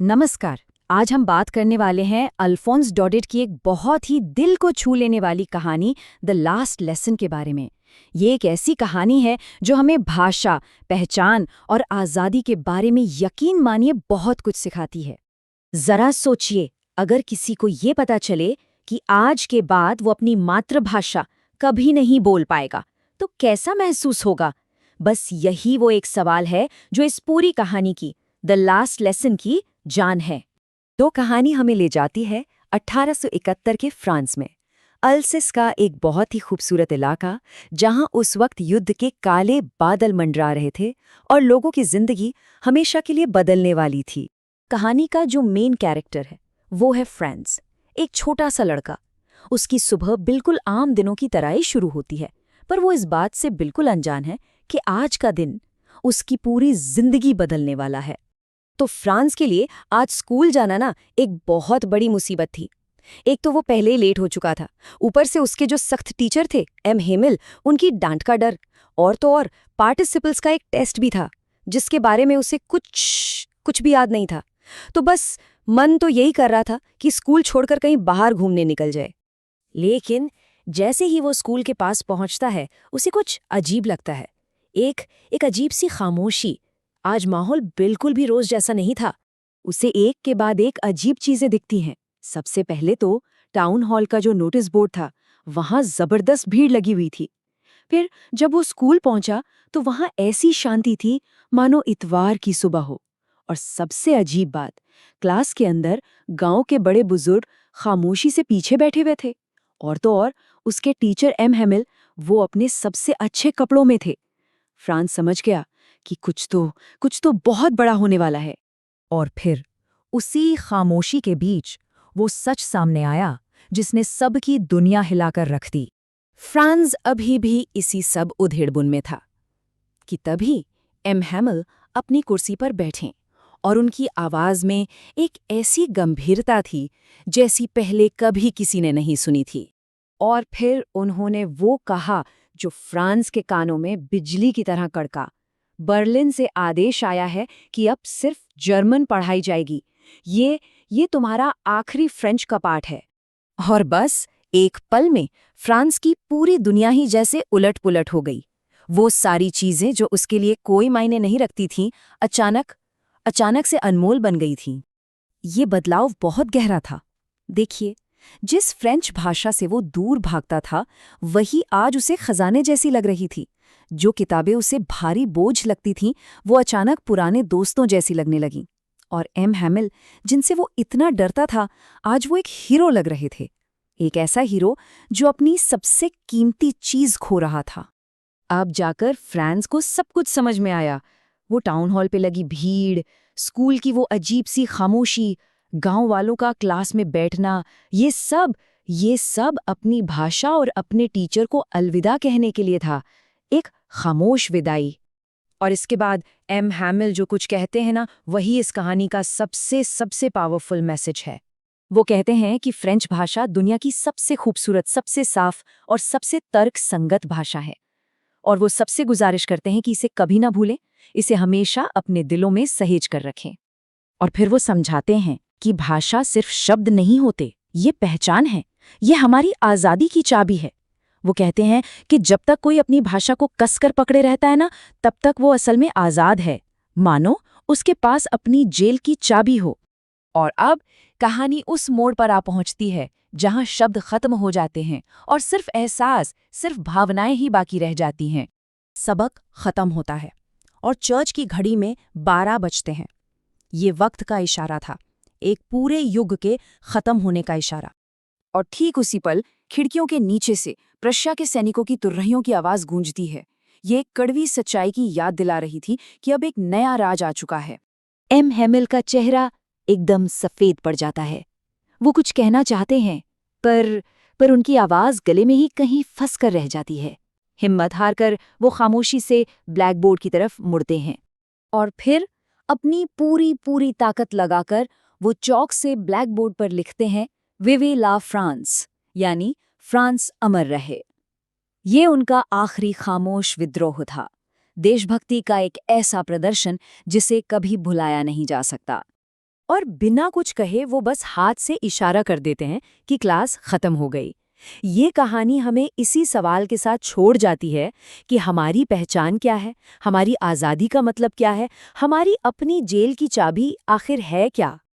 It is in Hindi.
नमस्कार। आज हम बात करने वाले हैं अल्फोंस डॉडेट की एक बहुत ही दिल को छू लेने वाली कहानी द लास्ट लेसन के बारे में। ये एक ऐसी कहानी है जो हमें भाषा, पहचान और आज़ादी के बारे में यकीन मानिए बहुत कुछ सिखाती है। जरा सोचिए, अगर किसी को ये पता चले कि आज के बाद वो अपनी मातृभाषा कभी नहीं बोल पाएगा, तो कैसा महसूस होगा? बस यही वो एक सवाल है जो इस पूरी कहानी की, द लास्ट लेसन की जान है। तो कहानी हमें ले जाती है 1871 के फ्रांस में, अल्सिस का एक बहुत ही खूबसूरत इलाका, जहां उस वक्त युद्ध के काले बादल मंडरा रहे थे और लोगों की जिंदगी हमेशा के लिए बदलने वाली थी। कहानी का जो मेन कैरेक्टर है वो है फ्रांस, एक छोटा सा लड़का। उसकी सुबह बिल्कुल आम दिनों की तरह ही शुरू होती है, पर वो इस बात से बिल्कुल अनजान है कि आज का दिन उसकी पूरी जिंदगी बदलने वाला है। तो फ्रांस के लिए आज स्कूल जाना ना एक बहुत बड़ी मुसीबत थी। एक तो वो पहले ही लेट हो चुका था, ऊपर से उसके जो सख्त टीचर थे एम हेमिल, उनकी डांट का डर, और तो और पार्टिसिपल्स का एक टेस्ट भी था जिसके बारे में उसे कुछ भी याद नहीं था। तो बस मन तो यही कर रहा था कि स्कूल छोड़कर कहीं बाहर घूमने निकल जाए। लेकिन जैसे ही वो स्कूल के पास पहुंचता है, उसे कुछ अजीब लगता है। एक एक अजीब सी खामोशी। आज माहौल बिल्कुल भी रोज जैसा नहीं था। उसे एक के बाद एक अजीब चीजें दिखती हैं। सबसे पहले तो टाउन हॉल का जो नोटिस बोर्ड था, वहां जबरदस्त भीड़ लगी हुई थी। फिर जब वो स्कूल पहुंचा तो वहां ऐसी शांति थी मानो इतवार की सुबह हो। और सबसे अजीब बात, क्लास के अंदर गांव के बड़े बुजुर्ग खामोशी से पीछे बैठे हुए थे। और तो और उसके टीचर एम हेमिल, वो अपने सबसे अच्छे कपड़ों में थे। फ्रांस समझ गया कि कुछ तो बहुत बड़ा होने वाला है। और फिर उसी खामोशी के बीच वो सच सामने आया जिसने सबकी दुनिया हिलाकर रख दी। फ्रांस अभी भी इसी सब उधेड़बुन में था कि तभी एम हैमल अपनी कुर्सी पर बैठे और उनकी आवाज में एक ऐसी गंभीरता थी जैसी पहले कभी किसी ने नहीं सुनी थी। और फिर उन्होंने वो कहा जो फ्रांस के कानों में बिजली की तरह कड़का। बर्लिन से आदेश आया है कि अब सिर्फ जर्मन पढ़ाई जाएगी। ये तुम्हारा आखिरी फ्रेंच का पाठ है। और बस एक पल में फ्रांस की पूरी दुनिया ही जैसे उलट-पुलट हो गई। वो सारी चीजें जो उसके लिए कोई मायने नहीं रखती थीं, अचानक से अनमोल बन गई थीं। ये बदलाव बहुत गहरा था। देखिए, जिस फ्रेंच भाषा से वो दूर भागता था, वही आज उसे खजाने जैसी लग रही थी। जो किताबें उसे भारी बोझ लगती थीं, वो अचानक पुराने दोस्तों जैसी लगने लगीं। और एम हैमिल, जिनसे वो इतना डरता था, आज वो एक हीरो लग रहे थे। एक ऐसा हीरो जो अपनी सबसे कीमती चीज खो रहा था। अब जाकर फ्रांस को सब कुछ समझ में आया। वो टाउन हॉल पे लगी भीड़, स्कूल की वो अजीब सी खामोशी, गांव वालों का क्लास में बैठना, ये सब अपनी भाषा और अपने टीचर को अलविदा कहने के लिए था। एक खामोश विदाई। और इसके बाद एम हैमिल जो कुछ कहते हैं ना, वही इस कहानी का सबसे सबसे पावरफुल मैसेज है। वो कहते हैं कि फ्रेंच भाषा दुनिया की सबसे खूबसूरत, सबसे साफ और सबसे तर्क संगत भाषा है। और वो सबसे गुजारिश करते हैं कि इसे कभी ना भूलें, इसे हमेशा अपने दिलों में सहेज कर रखें। और फिर वो समझाते हैं कि भाषा सिर्फ शब्द नहीं होते, ये पहचान है, ये हमारी आज़ादी की चाबी है। वो कहते हैं कि जब तक कोई अपनी भाषा को कसकर पकड़े रहता है ना, तब तक वो असल में आज़ाद है, मानो उसके पास अपनी जेल की चाबी हो। और अब कहानी उस मोड़ पर आ पहुंचती है जहां शब्द खत्म हो जाते हैं और सिर्फ एहसास, सिर्फ भावनाएं ही बाकी रह जाती हैं। सबक खत्म होता है और चर्च की घड़ी में 12 बजते हैं। ये वक्त का इशारा था, एक पूरे युग के खत्म होने का इशारा। और ठीक उसी पल खिड़कियों के नीचे से प्रशिया के सैनिकों की तुरहियों की आवाज गूंजती है। ये एक कड़वी सच्चाई की याद दिला रही थी कि अब एक नया राज आ चुका है। एम हेमिल का चेहरा एकदम सफेद पड़ जाता है। वो कुछ कहना चाहते हैं, पर उनकी आवाज गले में ही कहीं फंस कर रह जाती है। हिम्मत हारकर वो खामोशी से ब्लैक बोर्ड की तरफ मुड़ते हैं और फिर अपनी पूरी पूरी ताकत लगाकर वो चौक से ब्लैक बोर्ड पर लिखते हैं, विवे ला फ्रांस, यानी फ्रांस अमर रहे। ये उनका आखिरी खामोश विद्रोह था, देशभक्ति का एक ऐसा प्रदर्शन जिसे कभी भुलाया नहीं जा सकता। और बिना कुछ कहे वो बस हाथ से इशारा कर देते हैं कि क्लास खत्म हो गई। ये कहानी हमें इसी सवाल के साथ छोड़ जाती है कि हमारी पहचान क्या है, हमारी आज़ादी का मतलब क्या है, हमारी अपनी जेल की चाबी आखिर है क्या।